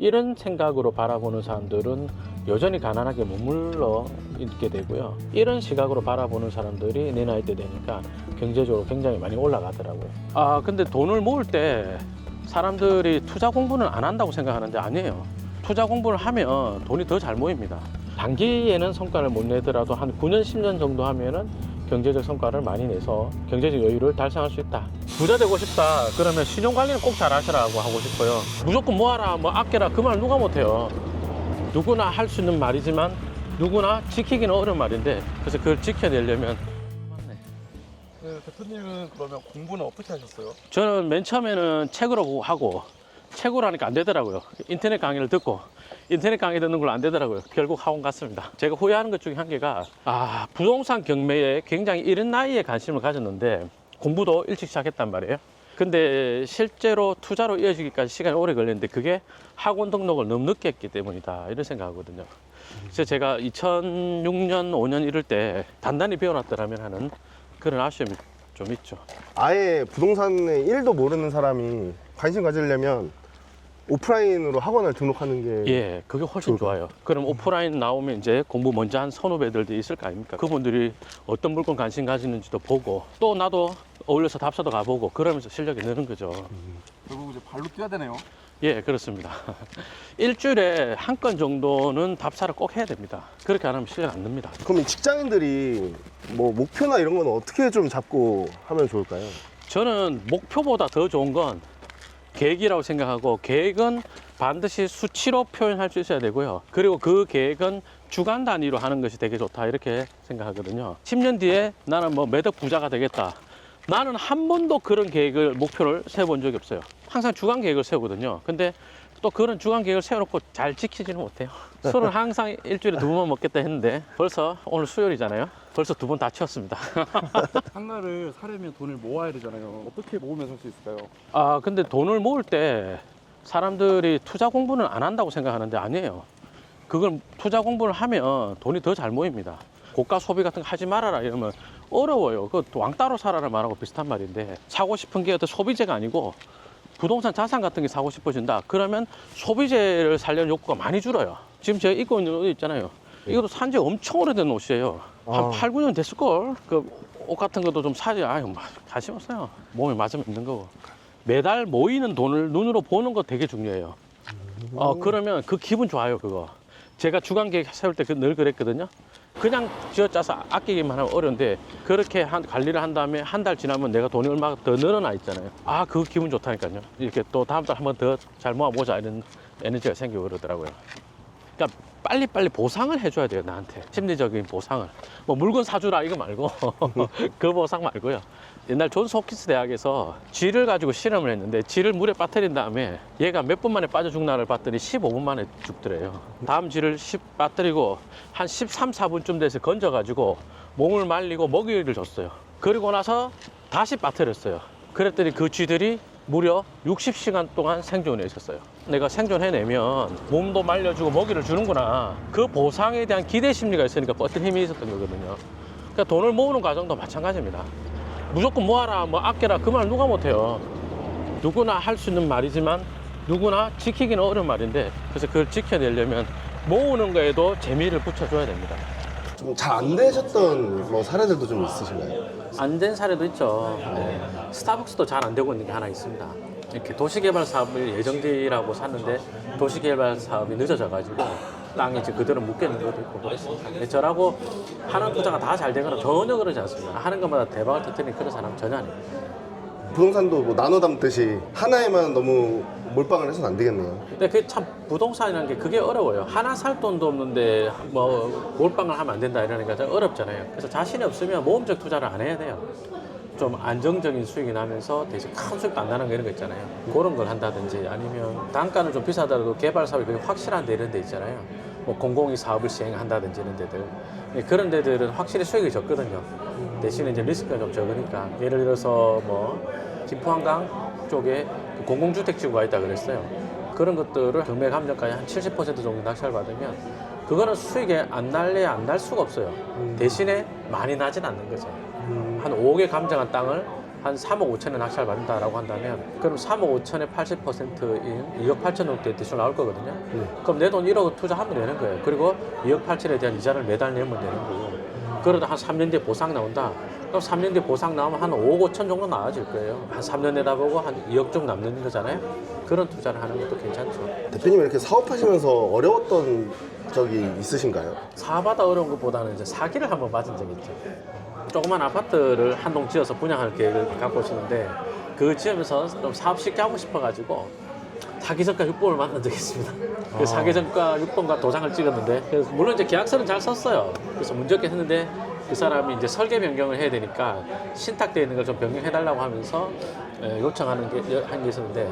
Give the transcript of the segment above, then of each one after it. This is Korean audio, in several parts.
이런 생각으로 바라보는 사람들은 여전히 가난하게 머물러 있게 되고요. 이런 시각으로 바라보는 사람들이 내 나이 때 되니까 경제적으로 굉장히 많이 올라가더라고요. 근데 돈을 모을 때 사람들이 투자 공부는 안 한다고 생각하는데 아니에요. 투자 공부를 하면 돈이 더 잘 모입니다. 단기에는 성과를 못 내더라도 한 9년, 10년 정도 하면은 경제적 성과를 많이 내서 경제적 여유를 달성할 수 있다. 부자 되고 싶다. 그러면 신용관리는 꼭 잘 하시라고 하고 싶어요. 무조건 모아라, 뭐 아껴라. 그 말 누가 못해요. 누구나 할 수 있는 말이지만 누구나 지키기는 어려운 말인데 그래서 그걸 지켜내려면 네, 대표님은 그러면 공부는 어떻게 하셨어요? 저는 맨 처음에는 책으로 하고 책으로 하니까 안 되더라고요. 인터넷 강의를 듣고 인터넷 강의 듣는 걸로 안 되더라고요. 결국 학원 갔습니다. 제가 후회하는 것 중에 한 개가 부동산 경매에 굉장히 이른 나이에 관심을 가졌는데 공부도 일찍 시작했단 말이에요. 근데 실제로 투자로 이어지기까지 시간이 오래 걸렸는데 그게 학원 등록을 너무 늦게 했기 때문이다 이런 생각하거든요. 그래서 제가 2006년 5년 이럴 때 단단히 배워놨더라면 하는 그런 아쉬움이 좀 있죠. 아예 부동산에 1도 모르는 사람이 관심 가지려면 오프라인으로 학원을 등록하는 게 예, 그게 훨씬 좋아요. 그럼 오프라인 나오면 이제 공부 먼저 한 선후배들도 있을 거 아닙니까? 그분들이 어떤 물건 관심 가지는지도 보고 또 나도 어울려서 답사도 가보고 그러면서 실력이 느는 거죠. 결국 이제 발로 뛰어야 되네요. 예, 그렇습니다. 일주일에 한 건 정도는 답사를 꼭 해야 됩니다. 그렇게 안 하면 실력 안 납니다. 그럼 이 직장인들이 뭐 목표나 이런 건 어떻게 좀 잡고 하면 좋을까요? 저는 목표보다 더 좋은 건 계획이라고 생각하고 계획은 반드시 수치로 표현할 수 있어야 되고요. 그리고 그 계획은 주간 단위로 하는 것이 되게 좋다 이렇게 생각하거든요. 10년 뒤에 나는 뭐 매덕 부자가 되겠다. 나는 한 번도 그런 계획을 목표를 세워본 적이 없어요. 항상 주간 계획을 세우거든요. 근데 또 그런 주간 계획을 세워놓고 잘 지키지는 못해요. 술은 항상 일주일에 2번만 먹겠다 했는데 벌써 오늘 수요일이잖아요. 벌써 2번 다 치웠습니다. 하나를 사려면 돈을 모아야 되잖아요. 어떻게 모으면 살 수 있을까요? 근데 돈을 모을 때 사람들이 투자 공부는 안 한다고 생각하는데 아니에요. 그걸 투자 공부를 하면 돈이 더 잘 모입니다. 고가 소비 같은 거 하지 말아라 이러면 어려워요. 그 왕따로 살아라 말하고 비슷한 말인데 사고 싶은 게 어떤 소비재가 아니고 부동산 자산 같은 게 사고 싶어진다. 그러면 소비재를 살려는 욕구가 많이 줄어요. 지금 제가 입고 있는 옷 있잖아요. 이것도 산지 엄청 오래된 옷이에요. 한 8, 9년 됐을걸. 그 옷 같은 것도 좀 사지. 아유, 관심 없어요. 몸에 맞으면 있는 거고. 매달 모이는 돈을 눈으로 보는 거 되게 중요해요. 그러면 그 기분 좋아요, 그거. 제가 주간 계획 세울 때 늘 그랬거든요. 그냥 쥐어짜서 아끼기만 하면 어려운데 그렇게 관리를 한 다음에 한 달 지나면 내가 돈이 얼마가 더 늘어나 있잖아요. 그 기분 좋다니까요. 이렇게 또 다음 달 한 번 더 잘 모아보자 이런 에너지가 생기고 그러더라고요. 그러니까 빨리빨리 보상을 해줘야 돼요, 나한테. 심리적인 보상을. 뭐 물건 사주라 이거 말고 그 보상 말고요. 옛날 존스 홉킨스 대학에서 쥐를 가지고 실험을 했는데 쥐를 물에 빠뜨린 다음에 얘가 몇 분 만에 빠져 죽나를 봤더니 15분 만에 죽더래요. 다음 쥐를 빠뜨리고 한 13, 14분쯤 돼서 건져가지고 몸을 말리고 먹이를 줬어요. 그리고 나서 다시 빠뜨렸어요. 그랬더니 그 쥐들이 무려 60시간 동안 생존해 있었어요. 내가 생존해내면 몸도 말려주고 먹이를 주는구나. 그 보상에 대한 기대 심리가 있으니까 어떤 힘이 있었던 거거든요. 그러니까 돈을 모으는 과정도 마찬가지입니다. 무조건 모아라, 뭐 아껴라 그 말 누가 못해요. 누구나 할 수 있는 말이지만 누구나 지키기는 어려운 말인데 그래서 그걸 지켜내려면 모으는 거에도 재미를 붙여줘야 됩니다. 좀 잘 안 되셨던 뭐 사례들도 좀 있으신가요? 안 된 사례도 있죠. 네. 스타벅스도 잘 안 되고 있는 게 하나 있습니다. 이렇게 도시개발 사업을 예정지라고 샀는데 도시개발 사업이 늦어져가지고 땅이 이제 그대로 묶여있는 것도 있고 그렇습니다. 저라고 하는 투자가 다 잘 되거나 전혀 그러지 않습니다. 하는 것마다 대박을 터뜨리는 그런 사람은 전혀 아닙니다. 부동산도 뭐 나눠 담듯이 하나에만 너무 몰빵을 해서는 안 되겠네요. 근데 그게 참 부동산이라는 게 그게 어려워요. 하나 살 돈도 없는데 뭐 몰빵을 하면 안 된다 이러니까 좀 어렵잖아요. 그래서 자신이 없으면 모험적 투자를 안 해야 돼요. 좀 안정적인 수익이 나면서 대신 큰 수익도 안 나는 거 이런 거 있잖아요. 그런 걸 한다든지 아니면 단가는 좀 비싸더라도 개발 사업이 그게 확실한 데 이런 데 있잖아요. 뭐 공공이 사업을 시행한다든지 이런 데들. 그런 데들은 확실히 수익이 적거든요. 대신에 이제 리스크가 좀 적으니까. 예를 들어서 뭐 김포한강 쪽에 공공주택지구가 있다 그랬어요. 그런 것들을 경매 감정가에 한 70% 정도 낙찰 받으면 그거는 수익이 안 날래야 안 날 수가 없어요. 대신에 많이 나진 않는 거죠. 한 5억에 감정한 땅을 한 3억 5천에 낙찰 받는다라고 한다면 그럼 3억 5천의 80%인 2억 8천 정도의 대출 나올 거거든요. 그럼 내 돈 1억 투자하면 되는 거예요. 그리고 2억 8천에 대한 이자를 매달 내면 되는 거고. 그러다 한 3년 뒤에 보상 나온다. 그럼 3년 뒤에 보상 나오면 한 5억 5천 정도 나와질 거예요. 한 3년 내다보고 한 2억 정도 남는 거잖아요. 그런 투자를 하는 것도 괜찮죠. 대표님 이렇게 사업하시면서 어려웠던 적이 있으신가요? 사업하다 어려운 것보다는 이제 사기를 한번 맞은 적이 있죠. 조그만 아파트를 한 동 지어서 분양할 계획을 갖고 오시는데 그 지으면서 좀 사업 쉽게 하고 싶어가지고 사기전가 6번을 만난 적이 있습니다. 그 사기전가 6번과 도장을 찍었는데 그래서 물론 이제 계약서는 잘 썼어요. 그래서 문제 없게 했는데 그 사람이 이제 설계 변경을 해야 되니까 신탁되어 있는 걸 좀 변경해달라고 하면서 요청하는 한 게 있었는데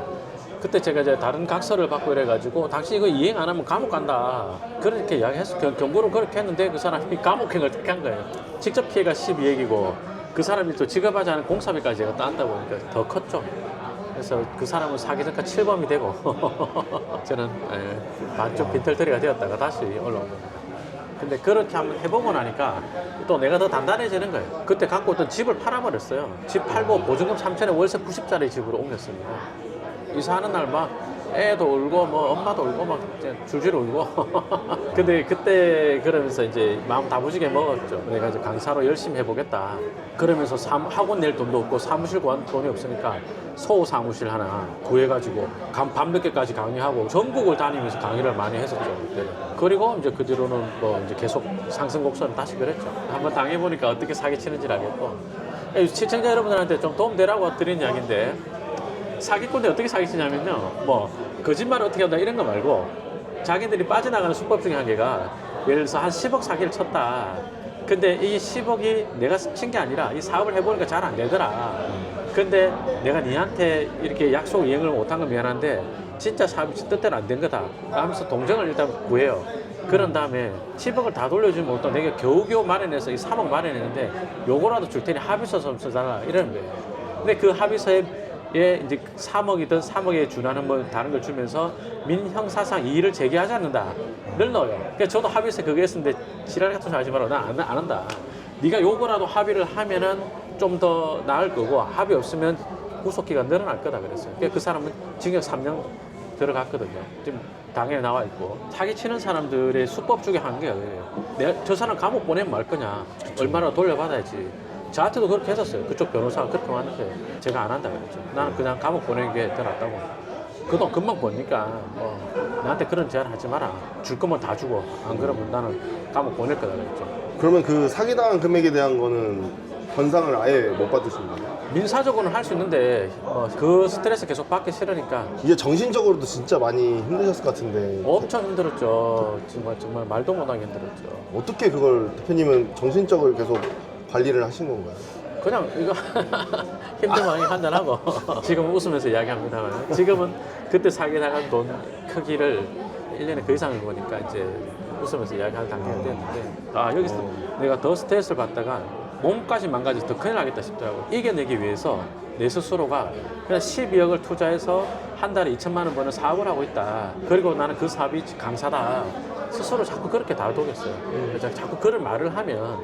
그때 제가 이제 다른 각서를 받고 이래가지고 당신 이거 이행 안 하면 감옥 간다 그렇게 이야기했어. 경고를 그렇게 했는데 그 사람이 감옥행을 택한 거예요. 직접 피해가 12억이고 그 사람이 또 지급하지 않은 공사비까지 제가 딴다 보니까 더 컸죠. 그래서 그 사람은 사기전가 7범이 되고 저는 반쪽 빈털터리가 되었다가 다시 올라온 겁니다. 근데 그렇게 한번 해보고 나니까 또 내가 더 단단해지는 거예요. 그때 갖고 있던 집을 팔아버렸어요. 집 팔고 보증금 3천에 월세 90짜리 집으로 옮겼습니다. 이사하는 날 막 애도 울고 뭐 엄마도 울고 막 줄줄 울고 근데 그때 그러면서 이제 마음 다부지게 먹었죠. 내가 이제 강사로 열심히 해보겠다 그러면서 학원 낼 돈도 없고 사무실 구한 돈이 없으니까 소호 사무실 하나 구해가지고 밤늦게까지 강의하고 전국을 다니면서 강의를 많이 했었죠. 그때. 그리고 이제 그 뒤로는 뭐 이제 계속 상승 곡선을 다시 그랬죠. 한번 당해보니까 어떻게 사기치는지 알겠고 시청자 여러분들한테 좀 도움되라고 드린 이야기인데 사기꾼이 어떻게 사기치냐면요. 뭐 거짓말을 어떻게 한다 이런 거 말고 자기들이 빠져나가는 수법 중에 한 개가 예를 들어서 한 10억 사기를 쳤다. 근데 이 10억이 내가 친 게 아니라 이 사업을 해보니까 잘 안 되더라. 근데 내가 니한테 이렇게 약속 이행을 못한 건 미안한데 진짜 사업이 뜻대로 안 된 거다 하면서 동정을 일단 구해요. 그런 다음에 10억을 다 돌려주면 못 내가 겨우겨우 마련해서 이 3억 마련했는데 요거라도 줄 테니 합의서 좀 써달라 이러는 거예요. 근데 그 합의서에 이제 3억이든 3억에 준하는 뭐 다른 걸 주면서 민형사상 이의를 제기하지 않는다를 넣어요. 그러니까 저도 합의서 그거 했는데 지랄 같은 소리 하지 마라. 난 안 한다. 네가 요거라도 합의를 하면은 좀 더 나을 거고 합의 없으면 구속기간 늘어날 거다 그랬어요. 그러니까 그 사람은 징역 3년 들어갔거든요. 지금 당연히 나와 있고 사기치는 사람들의 수법 중에 한 개가 그래요. 내가 저 사람 감옥 보내면 말 거냐? 얼마나 돌려받아야지. 저한테도 그렇게 했었어요. 그쪽 변호사가 그렇게 왔는데 제가 안 한다 그랬죠. 나는 그냥 감옥 보내는 게 더 낫다고. 그 돈 금방 버니까 뭐 나한테 그런 제안 하지 마라. 줄 거면 다 주고 안 그러면 나는 감옥 보낼 거다 그랬죠. 그러면 그 사기당한 금액에 대한 거는 변상을 아예 못 받으신 거예요? 민사적으로는 할 수 있는데 그 스트레스 계속 받기 싫으니까 이게 정신적으로도 진짜 많이 힘드셨을 것 같은데 엄청 힘들었죠. 정말 말도 못하게 힘들었죠. 어떻게 그걸 대표님은 정신적으로 계속 관리를 하신 건가요? 그냥 이거 힘들면 한잔하고 지금 웃으면서 이야기합니다만 지금은 그때 사기 당한 돈 크기를 1년에 그 이상을 보니까 이제 웃으면서 이야기할 단계가 됐는데 여기서 내가 더 스트레스를 받다가 몸까지 망가져서 더 큰일 나겠다 싶더라고요. 이겨내기 위해서 내 스스로가 그냥 12억을 투자해서 한 달에 2천만 원 버는 사업을 하고 있다. 그리고 나는 그 사업이 강사다. 스스로 자꾸 그렇게 다독였어요. 그래서 자꾸 그런 말을 하면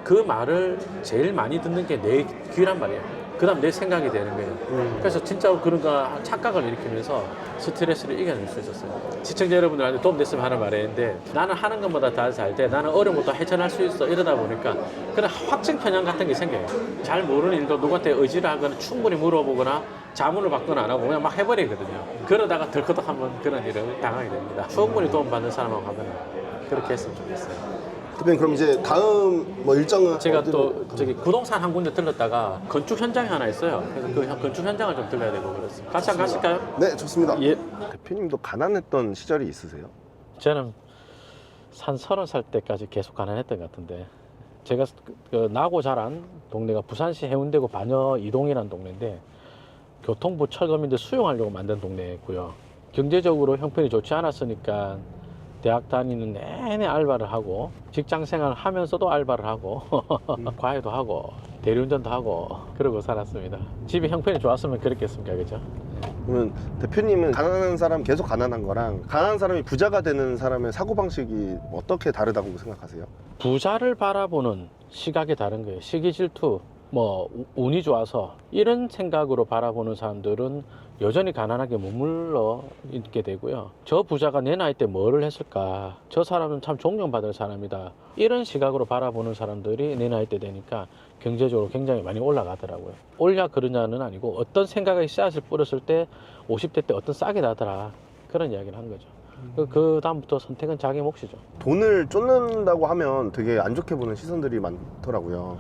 그 말을 제일 많이 듣는 게 내 귀란 말이에요. 그 다음 내 생각이 되는 거예요. 그래서 진짜 그런 거 착각을 일으키면서 스트레스를 이겨낼 수 있었어요. 시청자 여러분들한테 도움됐으면 하는 말인데 나는 하는 것보다 다 잘 돼. 나는 어려운 것도 헤쳐날 수 있어. 이러다 보니까 그런 확증 편향 같은 게 생겨요. 잘 모르는 일도 누구한테 의지를 하거나 충분히 물어보거나 자문을 받거나 안 하고 그냥 막 해버리거든요. 그러다가 덜커덕 한번 그런 일을 당하게 됩니다. 충분히 도움받는 사람하고 하거나 그렇게 했으면 좋겠어요. 대표님 그럼 이제 다음 뭐 일정은 제가 어디로 또 갑니까? 저기 부동산 한 군데 들렀다가 건축 현장이 하나 있어요. 그래서 그 건축 현장을 좀 들러야 되고 그렇습니다. 같이 한번 가실까요? 네 좋습니다. 예. 대표님도 가난했던 시절이 있으세요? 저는 한 30살 때까지 계속 가난했던 것 같은데 제가 그 나고 자란 동네가 부산시 해운대구 반여 이동이라는 동네인데 교통부 철거민들 수용하려고 만든 동네고요. 경제적으로 형편이 좋지 않았으니까 대학 다니는 내내 알바를 하고 직장 생활을 하면서도 알바를 하고 과외도 하고 대리운전도 하고 그러고 살았습니다. 집이 형편이 좋았으면 그랬겠습니까, 그죠? 그러면 대표님은 가난한 사람 계속 가난한 거랑 가난한 사람이 부자가 되는 사람의 사고방식이 어떻게 다르다고 생각하세요? 부자를 바라보는 시각이 다른 거예요. 시기 질투, 뭐 운이 좋아서 이런 생각으로 바라보는 사람들은 여전히 가난하게 머물러 있게 되고요. 저 부자가 내 나이 때 뭐를 했을까? 저 사람은 참 존경받을 사람이다. 이런 시각으로 바라보는 사람들이 내 나이 때 되니까 경제적으로 굉장히 많이 올라가더라고요. 올냐 그러냐는 아니고 어떤 생각이 씨앗을 뿌렸을 때 50대 때 어떤 싹이 나더라. 그런 이야기를 하는 거죠. 그 다음부터 선택은 자기 몫이죠. 돈을 쫓는다고 하면 되게 안 좋게 보는 시선들이 많더라고요.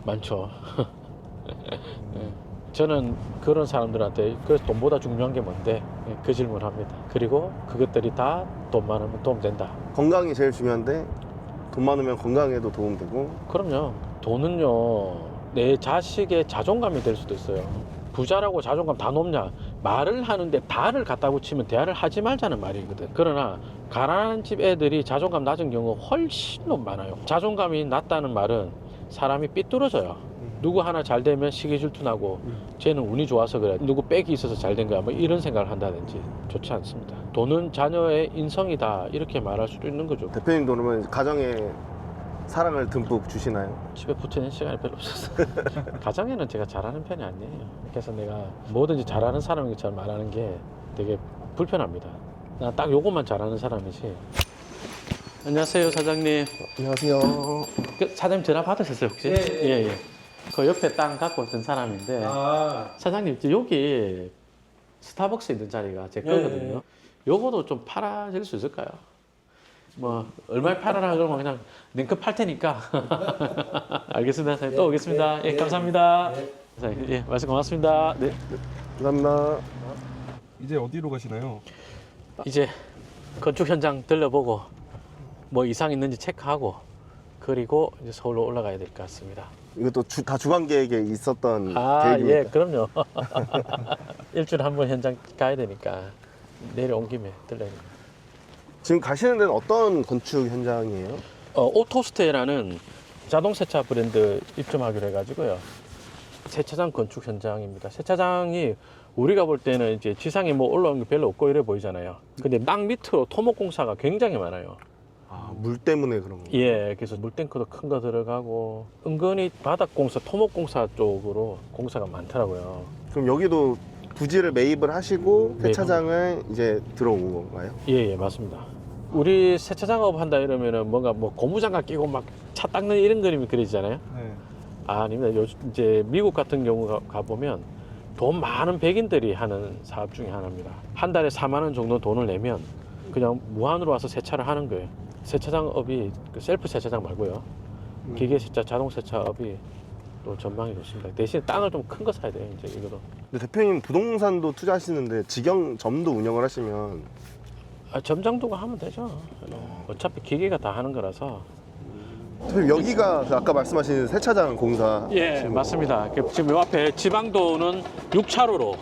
많죠. 예. 저는 그런 사람들한테 그래서 돈보다 중요한 게 뭔데? 예, 그 질문을 합니다. 그리고 그것들이 다 돈 많으면 도움 된다. 건강이 제일 중요한데 돈 많으면 건강에도 도움되고. 그럼요. 돈은요, 내 자식의 자존감이 될 수도 있어요. 부자라고 자존감 다 높냐? 말을 하는데 다를 갖다 붙이면 대화를 하지 말자는 말이거든. 그러나 가난한 집 애들이 자존감 낮은 경우가 훨씬 많아요. 자존감이 낮다는 말은 사람이 삐뚤어져요. 누구 하나 잘 되면 시기 질투나고 쟤는 운이 좋아서 그래, 누구 빽이 있어서 잘 된 거야, 뭐 이런 생각을 한다든지 좋지 않습니다. 돈은 자녀의 인성이다 이렇게 말할 수도 있는 거죠. 대표님도 그러면 가정에 사랑을 듬뿍 주시나요? 집에 붙어있는 시간이 별로 없어서 가정에는 제가 잘하는 편이 아니에요. 그래서 내가 뭐든지 잘하는 사람인 것처럼 말하는 게 되게 불편합니다. 나 딱 요것만 잘하는 사람이지. 안녕하세요, 사장님. 안녕하세요. 그 사장님 전화 받으셨어요 혹시? 예. 그 옆에 땅 갖고 있던 사람인데 사장님 여기 스타벅스 있는 자리가 제 거거든요. 요거도 좀 팔아질 수 있을까요? 뭐 얼마에 팔아라 그러면 그냥 냉큼 팔 테니까. 알겠습니다, 사장님. 또 오겠습니다. 예, 감사합니다. 사장님, 예, 말씀 고맙습니다. 네. 감사합니다. 이제 어디로 가시나요? 이제 건축 현장 들려보고 뭐 이상 있는지 체크하고 그리고 이제 서울로 올라가야 될 것 같습니다. 이것도 다 주간 계획에 있었던 아, 계획입니다. 예, 그럼요. 일주일에 한 번 현장 가야 되니까 내려온 김에 들려야 됩니다. 지금 가시는 데는 어떤 건축 현장이에요? 오토스테라는 자동 세차 브랜드 입점하기로 해가지고요. 세차장 건축 현장입니다. 세차장이 우리가 볼 때는 이제 지상에 뭐 올라온 게 별로 없고 이래 보이잖아요. 근데 땅 밑으로 토목 공사가 굉장히 많아요. 아, 물 때문에 그런 거. 예, 그래서 물탱크도 큰 거 들어가고 은근히 바닥 공사, 토목 공사 쪽으로 공사가 많더라고요. 그럼 여기도 부지를 매입을 하시고 세차장을 이제 들어온 건가요? 예, 맞습니다. 우리 세차 작업 한다 이러면은 뭔가 뭐 고무장갑 끼고 막 차 닦는 이런 그림이 그려지잖아요. 네. 아닙니다. 요즘 이제 미국 같은 경우 가보면 돈 많은 백인들이 하는 사업 중에 하나입니다. 한 달에 4만 원 정도 돈을 내면 그냥 무한으로 와서 세차를 하는 거예요. 세차장업이 그 셀프 세차장 말고요. 기계 세차, 자동 세차업이 또 전망이 좋습니다. 대신 땅을 좀 큰 거 사야 돼요. 이제 이거도. 근데 대표님 부동산도 투자하시는데 직영점도 운영을 하시면 점장도가 하면 되죠. 어차피 기계가 다 하는 거라서. 대표님 여기가 그 아까 말씀하신 세차장 공사 예, 맞습니다. 지금 요 앞에 지방도는 6차로로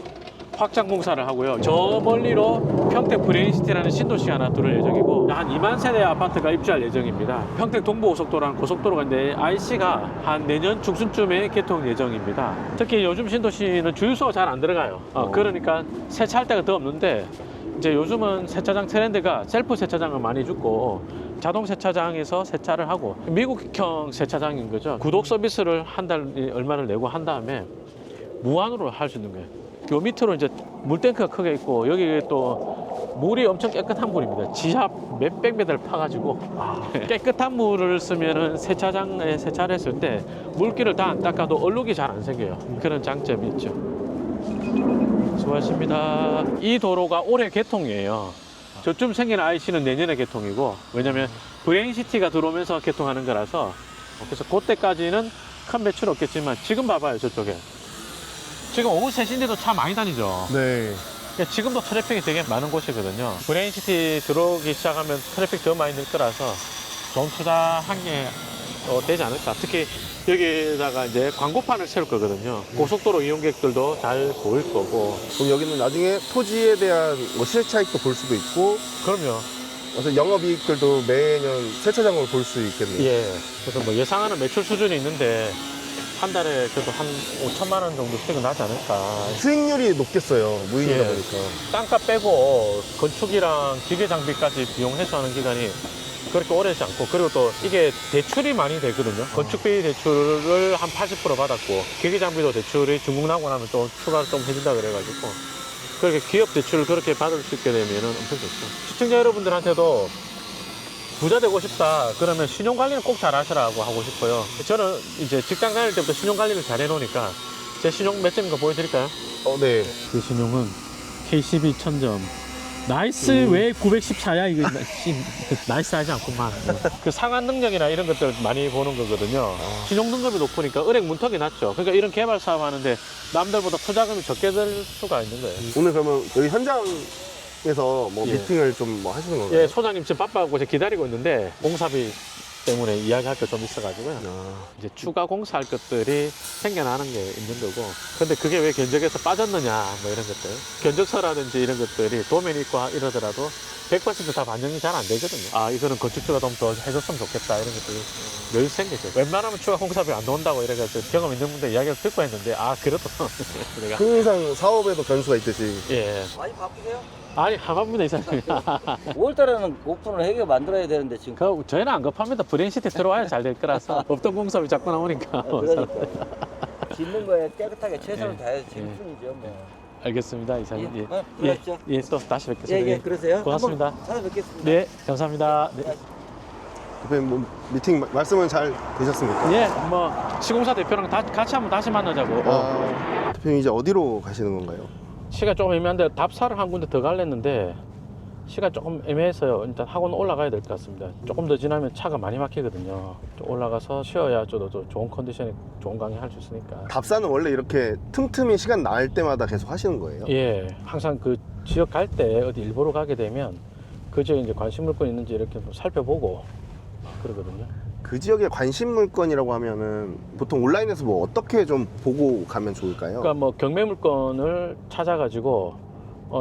확장 공사를 하고요. 저 멀리로 평택 브레인시티라는 신도시 하나 들어올 예정이고 한 2만 세대 아파트가 입주할 예정입니다. 평택 동부고속도로라는 고속도로가 있는데 IC가 한 내년 중순쯤에 개통 예정입니다. 특히 요즘 신도시는 주유소가 잘 안 들어가요. 그러니까 세차할 데가 더 없는데 이제 요즘은 세차장 트렌드가 셀프 세차장을 많이 죽고 자동 세차장에서 세차를 하고 미국형 세차장인 거죠. 구독 서비스를 한 달 얼마를 내고 한 다음에 무한으로 할 수 있는 거예요. 요 밑으로 이제 물탱크가 크게 있고 여기 또 물이 엄청 깨끗한 물입니다. 지하 몇백 메다를 파가지고 깨끗한 물을 쓰면은 세차장에 세차를 했을 때 물기를 다 안 닦아도 얼룩이 잘 안 생겨요. 그런 장점이 있죠. 수고하셨습니다. 이 도로가 올해 개통이에요. 저쯤 생기는 IC는 내년에 개통이고 왜냐면 브레인시티가 들어오면서 개통하는 거라서 그래서 그때까지는 큰 매출 없겠지만 지금 봐봐요. 저쪽에 지금 오후 3시인데도 차 많이 다니죠. 네. 지금도 트래픽이 되게 많은 곳이거든요. 브레인시티 들어오기 시작하면 트래픽 더 많이 늘 거라서 좋은 투자한 게 되지 않을까. 특히 여기다가 이제 광고판을 세울 거거든요. 고속도로 이용객들도 잘 보일 거고. 그럼 여기는 나중에 토지에 대한 뭐 시세 차익도 볼 수도 있고 그럼요. 그래서 영업이익들도 매년 세차장으로 볼 수 있겠네요. 예. 그래서 뭐 예상하는 매출 수준이 있는데 한 달에 그래도 한 5천만 원 정도 수익은 나지 않을까. 수익률이 높겠어요. 무인이다 예. 보니까. 땅값 빼고 건축이랑 기계 장비까지 비용 해소하는 기간이 그렇게 오래 하지 않고, 그리고 또 이게 대출이 많이 되거든요. 건축비 대출을 한 80% 받았고, 기기장비도 대출이 중국 나고 나면 또 추가로 좀 해준다 그래가지고, 그렇게 기업 대출을 그렇게 받을 수 있게 되면 엄청 좋죠. 시청자 여러분들한테도 부자 되고 싶다 그러면 신용 관리는 꼭 잘 하시라고 하고 싶어요. 저는 이제 직장 다닐 때부터 신용 관리를 잘 해놓으니까 제 신용 몇 점인가 보여드릴까요? 네. 그 신용은 K12 1000점. 나이스 왜 914야 이거 나이스 하지 않구만. 그 상환 능력이나 이런 것들 많이 보는 거거든요. 신용 등급이 높으니까 은행 문턱이 낮죠. 그러니까 이런 개발 사업 하는데 남들보다 투자금이 적게 들 수가 있는 거예요. 오늘 그러면 여기 현장에서 뭐 예. 미팅을 좀 뭐 하시는 건가요? 예, 소장님 지금 바빠갖고 이제 기다리고 있는데 공사비 때문에 이야기할 게 좀 있어가지고요. 이제 추가 공사할 것들이 생겨나는 게 있는 거고, 근데 그게 왜 견적에서 빠졌느냐 뭐 이런 것들, 견적서라든지 이런 것들이 도면이 있고 이러더라도 100%다 반영이 잘 안 되거든요. 아, 이거는 건축주가 좀 더 해줬으면 좋겠다 이런 것들이 늘 생기죠. 웬만하면 추가 공사비 안 나온다고 이래가지고 경험 있는 분들 이야기를 듣고 했는데, 아, 그래도 내가 항상 사업에도 변수가 있듯이. 예, 많이 바쁘세요? 아니 하반부대 이사님. 5월달에는 오픈을 해결 만들어야 되는데 지금 그 저희는 안 급합니다. 브레인시트 들어와야 잘 될 거라서 없던 공사비 자꾸 나오니까. 그러니까 짓는 거에 깨끗하게 최선을 예. 다해서 지금 뿐이죠. 뭐. 알겠습니다, 이사님. 예, 예, 들어가시죠. 예, 또 다시 뵙겠습니다. 예, 그러세요. 고맙습니다. 한번 찾아뵙겠습니다. 네, 감사합니다. 네. 대표님 뭐 미팅 말씀은 잘 되셨습니까? 예, 뭐 시공사 대표랑 같이 한번 다시 만나자고. 대표님 이제 어디로 가시는 건가요? 시간 조금 애매한데 답사를 한 군데 더 갈랬는데 시간 조금 애매해서요. 일단 학원 올라가야 될 것 같습니다. 조금 더 지나면 차가 많이 막히거든요. 좀 올라가서 쉬어야 저도 좋은 컨디션에 좋은 강의 할 수 있으니까. 답사는 원래 이렇게 틈틈이 시간 날 때마다 계속 하시는 거예요? 예, 항상 그 지역 갈 때 어디 일보러 가게 되면 그 지역에 이제 관심 물건 있는지 이렇게 좀 살펴보고 그러거든요. 그 지역의 관심 물건이라고 하면은 보통 온라인에서 뭐 어떻게 좀 보고 가면 좋을까요? 그러니까 뭐 경매 물건을 찾아가지고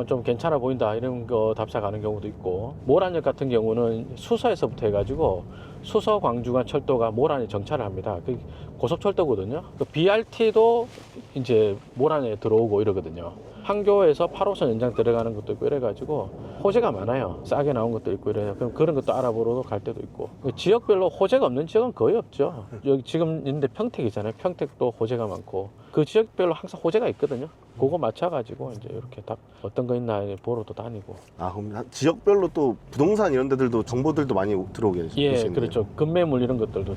좀 괜찮아 보인다 이런 거 답사 가는 경우도 있고, 모란역 같은 경우는 수서에서부터 해가지고 수서 광주간 철도가 모란에 정차를 합니다. 그 고속철도거든요. 그 BRT도 이제 모란에 들어오고 이러거든요. 판교에서 8호선 연장 들어가는 것도 있고 이래가지고 호재가 많아요. 싸게 나온 것도 있고 이래요. 그럼 그런 것도 알아보러 갈 때도 있고. 지역별로 호재가 없는 지역은 거의 없죠. 여기 지금 있는데 평택이잖아요. 평택도 호재가 많고 그 지역별로 항상 호재가 있거든요. 그거 맞춰가지고 이제 이렇게 딱 어떤 거 있나 보러도 다니고. 아 그럼 지역별로 또 부동산 이런 데들도 정보들도 많이 들어오게 예, 되시네요. 그렇죠. 급매물 이런 것들도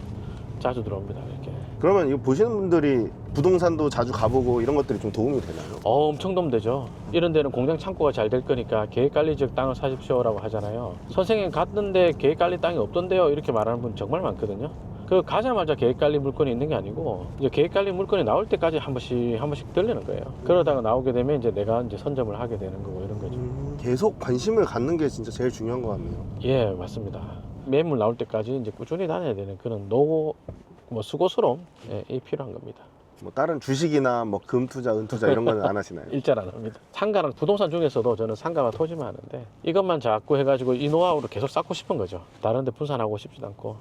자주 들어옵니다. 이렇게. 그러면 이거 보시는 분들이 부동산도 자주 가보고 이런 것들이 좀 도움이 되나요? 엄청 도움되죠. 이런 데는 공장 창고가 잘 될 거니까 계획관리 지역 땅을 사십시오라고 하잖아요. 선생님 갔는데 계획관리 땅이 없던데요 이렇게 말하는 분 정말 많거든요. 그 가자마자 계획관리 물건이 있는 게 아니고 이제 계획관리 물건이 나올 때까지 한 번씩 들리는 거예요. 그러다가 나오게 되면 이제 내가 이제 선점을 하게 되는 거고 이런 거죠. 계속 관심을 갖는 게 진짜 제일 중요한 것 같네요. 예, 맞습니다. 매물 나올 때까지 이제 꾸준히 다녀야 되는 그런 수고스러움 이 필요한 겁니다. 뭐 다른 주식이나 뭐 금 투자, 은 투자 이런 거는 안 하시나요? 일절 안 합니다. 상가랑 부동산 중에서도 저는 상가와 토지만 하는데 이것만 자꾸 해가지고 이 노하우를 계속 쌓고 싶은 거죠. 다른 데 분산하고 싶지도 않고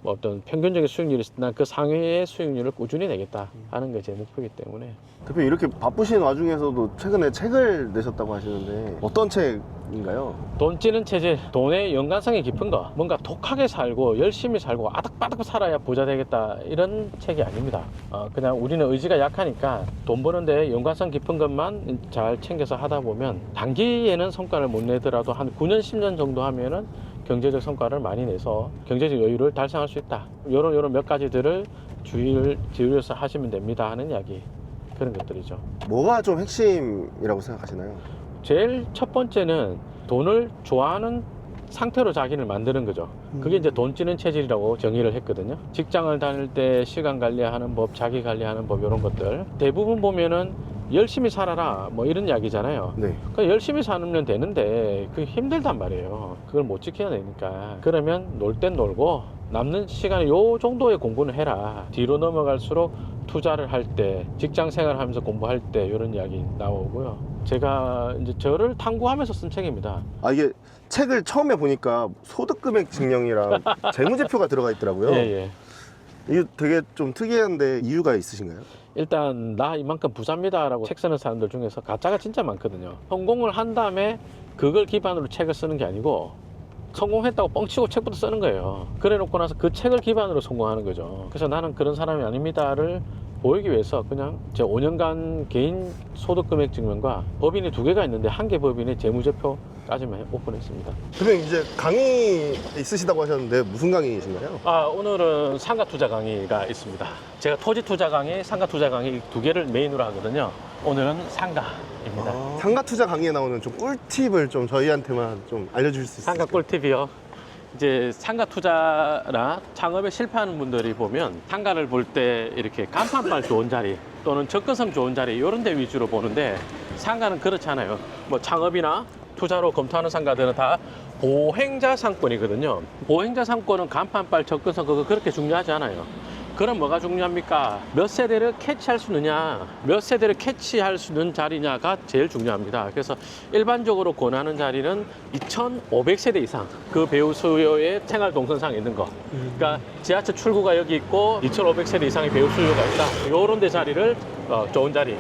뭐 어떤 평균적인 수익률이 있을 때 난 그 상위의 수익률을 꾸준히 내겠다 하는 게 제 목표이기 때문에. 대표님 이렇게 바쁘신 와중에서도 최근에 책을 내셨다고 하시는데 어떤 책인가요? 돈 찌는 체질, 돈의 연관성이 깊은 거, 뭔가 독하게 살고 열심히 살고 아닥바닥 살아야 부자 되겠다 이런 책이 아닙니다. 그냥 우리는 의지가 약하니까 돈 버는데 연관성 깊은 것만 잘 챙겨서 하다 보면 단기에는 성과를 못 내더라도 한 9년, 10년 정도 하면은 경제적 성과를 많이 내서 경제적 여유를 달성할 수 있다. 요런 몇 가지들을 주의를 기울여서 하시면 됩니다 하는 이야기, 그런 것들이죠. 뭐가 좀 핵심이라고 생각하시나요? 제일 첫 번째는 돈을 좋아하는 상태로 자기를 만드는 거죠. 그게 이제 돈 찌는 체질이라고 정의를 했거든요. 직장을 다닐 때 시간 관리하는 법, 자기 관리하는 법 이런 것들 대부분 보면은 열심히 살아라 뭐 이런 이야기잖아요. 네. 그러니까 열심히 살면 되는데 그게 힘들단 말이에요. 그걸 못 지켜야 되니까. 그러면 놀 땐 놀고 남는 시간에 요 정도의 공부는 해라. 뒤로 넘어갈수록 투자를 할 때, 직장 생활하면서 공부할 때 이런 이야기 나오고요. 제가 이제 저를 탐구하면서 쓴 책입니다. 아 이게 책을 처음에 보니까 소득금액 증명이랑 재무제표가 들어가 있더라고요. 예. 이게 되게 좀 특이한데 이유가 있으신가요? 일단 나 이만큼 부자입니다라고 책 쓰는 사람들 중에서 가짜가 진짜 많거든요. 성공을 한 다음에 그걸 기반으로 책을 쓰는 게 아니고 성공했다고 뻥치고 책부터 쓰는 거예요. 그래 놓고 나서 그 책을 기반으로 성공하는 거죠. 그래서 나는 그런 사람이 아닙니다를 보이기 위해서 그냥 제 5년간 개인 소득 금액 증명과 법인이 2개가 있는데 한 개 법인의 재무제표까지만 오픈했습니다. 그러면 이제 강의 있으시다고 하셨는데 무슨 강의이신가요? 오늘은 상가 투자 강의가 있습니다. 제가 토지 투자 강의, 상가 투자 강의 2개를 메인으로 하거든요. 오늘은 상가입니다. 상가 투자 강의에 나오는 좀 꿀팁을 좀 저희한테만 좀 알려주실 수 있을까요? 상가 꿀팁이요. 이제 상가 투자나 창업에 실패하는 분들이 보면 상가를 볼 때 이렇게 간판발 좋은 자리 또는 접근성 좋은 자리 이런 데 위주로 보는데 상가는 그렇지 않아요. 뭐 창업이나 투자로 검토하는 상가들은 다 보행자 상권이거든요. 보행자 상권은 간판발 접근성 그거 그렇게 중요하지 않아요. 그럼 뭐가 중요합니까? 몇 세대를 캐치할 수 있느냐, 몇 세대를 캐치할 수 있는 자리냐가 제일 중요합니다. 그래서 일반적으로 권하는 자리는 2,500세대 이상, 그 배우 수요의 생활 동선상에 있는 거. 그러니까 지하철 출구가 여기 있고 2,500세대 이상의 배우 수요가 있다. 요런 데 자리를 좋은 자리.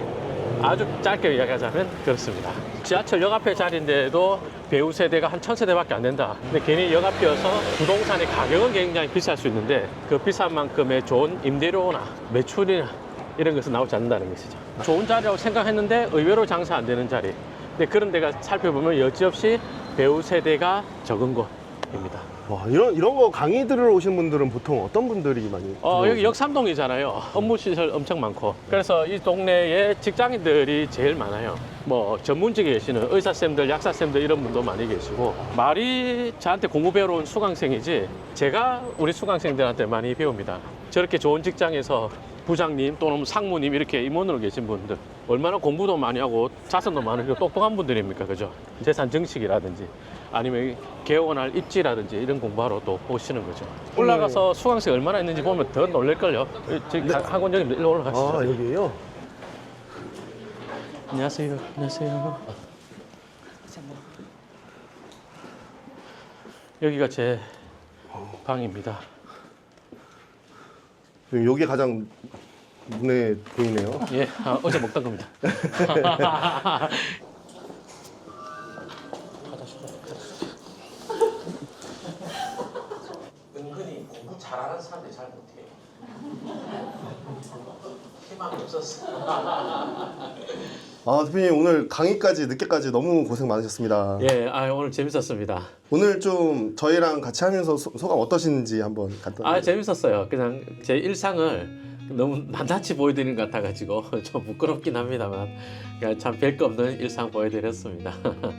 아주 짧게 이야기하자면 그렇습니다. 지하철 역 앞에 자리인데도 배우 세대가 한 1,000세대밖에 안 된다. 근데 괜히 역 앞이어서 부동산의 가격은 굉장히 비쌀 수 있는데 그 비싼 만큼의 좋은 임대료나 매출이나 이런 것은 나오지 않는다는 것이죠. 좋은 자리라고 생각했는데 의외로 장사 안 되는 자리. 근데 그런 데가 살펴보면 여지없이 배우 세대가 적은 곳입니다. 와, 이런 거 강의 들으러 오신 분들은 보통 어떤 분들이 많이 여기 역삼동이잖아요. 업무시설 엄청 많고. 그래서 이 동네에 직장인들이 제일 많아요. 뭐 전문직에 계시는 의사쌤들, 약사쌤들 이런 분도 많이 계시고 말이 저한테 공부 배우러 온 수강생이지 제가 우리 수강생들한테 많이 배웁니다. 저렇게 좋은 직장에서 부장님 또는 상무님 이렇게 임원으로 계신 분들 얼마나 공부도 많이 하고 자산도 많으시고 똑똑한 분들입니까? 그죠? 재산 증식이라든지 아니면 개원할 입지라든지 이런 공부하러 또 오시는 거죠. 올라가서 수강생 얼마나 있는지 보면 더 놀랄걸요. 저기 학원장님들 일로 올라가시죠. 아, 여기에요? 안녕하세요. 안녕하세요. 여기가 제 방입니다. 여기 가장 눈에 보이네요. 예, 어제 먹던 겁니다. 은근히 공부 잘하는 사람들이 잘 못해요. 희망이 없었어. 아, 대표님 오늘 강의까지 늦게까지 너무 고생 많으셨습니다. 예, 오늘 재밌었습니다. 오늘 좀 저희랑 같이 하면서 소감 어떠신지 한번 간단히. 재밌었어요. 그냥 제 일상을 너무 낱낱이 보여드리는 것 같아가지고 좀 부끄럽긴 합니다만 그냥 참 별거 없는 일상 보여드렸습니다.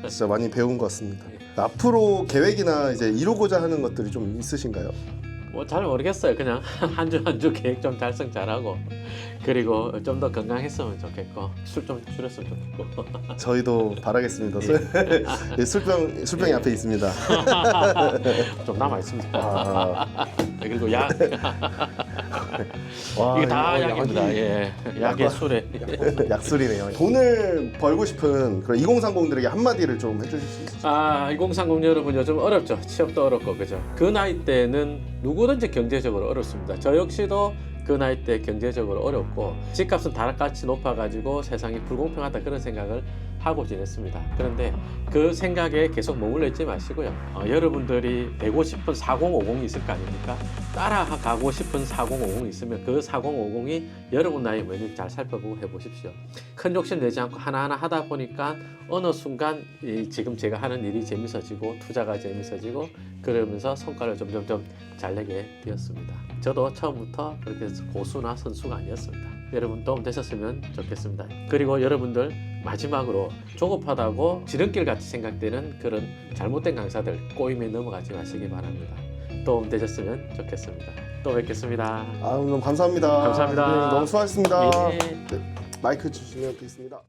진짜 많이 배운 것 같습니다. 앞으로 계획이나 이제 이루고자 하는 것들이 좀 있으신가요? 뭐 잘 모르겠어요. 그냥 한 주 한 주 계획 좀 달성 잘하고 그리고 좀 더 건강했으면 좋겠고 술 좀 줄였으면 좋겠고. 저희도 바라겠습니다. 예, 술병이 앞에 있습니다. 좀 남아 있습니다. 아, 그리고 약 와, 이게 다 이거 약입니다. 예, 약에 술에. 약술이네요. 돈을 벌고 싶은 그런 2030들에게 한마디를 좀 해주실 수 있으실까요? 2030 여러분 요즘 어렵죠. 취업도 어렵고 그죠. 그 나이 때는 누구든지 경제적으로 어렵습니다. 저 역시도 그 나이 때 경제적으로 어렵고 집값은 다락같이 높아가지고 세상이 불공평하다 그런 생각을 하고 지냈습니다. 그런데 그 생각에 계속 머물러 있지 마시고요. 여러분들이 되고 싶은 4050이 있을 거 아닙니까? 따라가고 싶은 4050이 있으면 그 4050이 여러분 나이에 뭐든지 잘 살펴보고 해보십시오. 큰 욕심 내지 않고 하나하나 하다 보니까 어느 순간 지금 제가 하는 일이 재밌어지고 투자가 재밌어지고 그러면서 성과를 점점점 잘 내게 되었습니다. 저도 처음부터 그렇게 고수나 선수가 아니었습니다. 여러분 도움 되셨으면 좋겠습니다. 그리고 여러분들 마지막으로 조급하다고 지름길 같이 생각되는 그런 잘못된 강사들 꼬임에 넘어가지 마시기 바랍니다. 도움 되셨으면 좋겠습니다. 또 뵙겠습니다. 너무 감사합니다. 감사합니다. 너무 수고하셨습니다. 예. 네, 마이크 주시면 뵙겠습니다.